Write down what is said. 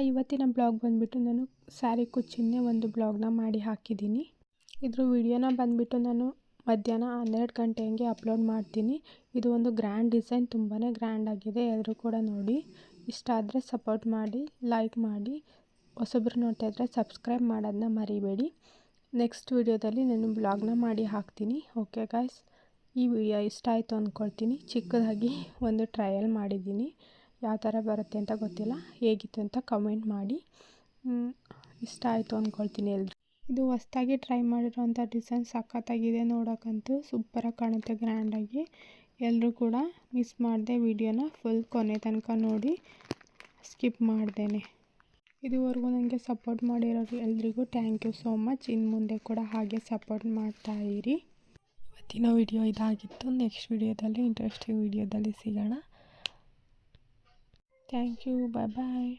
ಇವತ್ತಿನ ಬ್ಲಾಗ್ ಬಂದುಬಿಟ್ಟು ನಾನು ಸ್ಯಾರಿ ಕುಚ್ಚಿನ್ನೇ ಒಂದು ಬ್ಲಾಗ್ನ ಮಾಡಿ ಹಾಕಿದ್ದೀನಿ. ಇದ್ರ ವಿಡಿಯೋನ ಬಂದುಬಿಟ್ಟು ನಾನು ಮಧ್ಯಾಹ್ನ 12 ಗಂಟೆ ಹಂಗೆ ಅಪ್ಲೋಡ್ ಮಾಡ್ತೀನಿ. ಇದು ಒಂದು ಗ್ರ್ಯಾಂಡ್ ಡಿಸೈನ್, ತುಂಬಾ ಗ್ರ್ಯಾಂಡ್ ಆಗಿದೆ. ಎಲ್ಲರೂ ಕೂಡ ನೋಡಿ, ಇಷ್ಟ ಆದರೆ ಸಪೋರ್ಟ್ ಮಾಡಿ, ಲೈಕ್ ಮಾಡಿ. ಹೊಸಬ್ರು ನೋಡ್ತಾ ಇದ್ದರೆ ಸಬ್ಸ್ಕ್ರೈಬ್ ಮಾಡೋದನ್ನ ಮರಿಬೇಡಿ. ನೆಕ್ಸ್ಟ್ ವಿಡಿಯೋದಲ್ಲಿ ನಾನು ಬ್ಲಾಗ್ನ ಮಾಡಿ ಹಾಕ್ತೀನಿ. ಓಕೆ ಗಾಯ್ಸ್, ಈ ವಿಡಿಯೋ ಇಷ್ಟ ಆಯಿತು ಅಂದ್ಕೊಳ್ತೀನಿ. ಚಿಕ್ಕದಾಗಿ ಒಂದು ಟ್ರಯಲ್ ಮಾಡಿದ್ದೀನಿ, ಯಾವ ಥರ ಬರುತ್ತೆ ಅಂತ ಗೊತ್ತಿಲ್ಲ. ಹೇಗಿತ್ತು ಅಂತ ಕಮೆಂಟ್ ಮಾಡಿ. ಇಷ್ಟ ಆಯಿತು ಅಂದ್ಕೊಳ್ತೀನಿ ಎಲ್ಲರೂ. ಇದು ಹೊಸ್ದಾಗಿ ಟ್ರೈ ಮಾಡಿರೋಂಥ ಡಿಸೈನ್ ಸಖತ್ತಾಗಿದೆ, ನೋಡೋಕ್ಕಂತೂ ಸೂಪರಾಗಿ ಕಾಣುತ್ತೆ, ಗ್ರ್ಯಾಂಡಾಗಿ. ಎಲ್ಲರೂ ಕೂಡ ಮಿಸ್ ಮಾಡದೆ ವಿಡಿಯೋನ ಫುಲ್ ಕೊನೆ ತನಕ ನೋಡಿ, ಸ್ಕಿಪ್ ಮಾಡ್ದೇನೆ. ಇದುವರೆಗೂ ನನಗೆ ಸಪೋರ್ಟ್ ಮಾಡಿರೋರು ಎಲ್ರಿಗೂ ಥ್ಯಾಂಕ್ ಯು ಸೋ ಮಚ್. ಇನ್ನು ಮುಂದೆ ಕೂಡ ಹಾಗೆ ಸಪೋರ್ಟ್ ಮಾಡ್ತಾ ಇರಿ. ಇವತ್ತಿನ ವಿಡಿಯೋ ಇದಾಗಿತ್ತು. ನೆಕ್ಸ್ಟ್ ವಿಡಿಯೋದಲ್ಲಿ ಇಂಟ್ರೆಸ್ಟಿಂಗ್ ವಿಡಿಯೋದಲ್ಲಿ ಸಿಗೋಣ. Thank you, bye bye.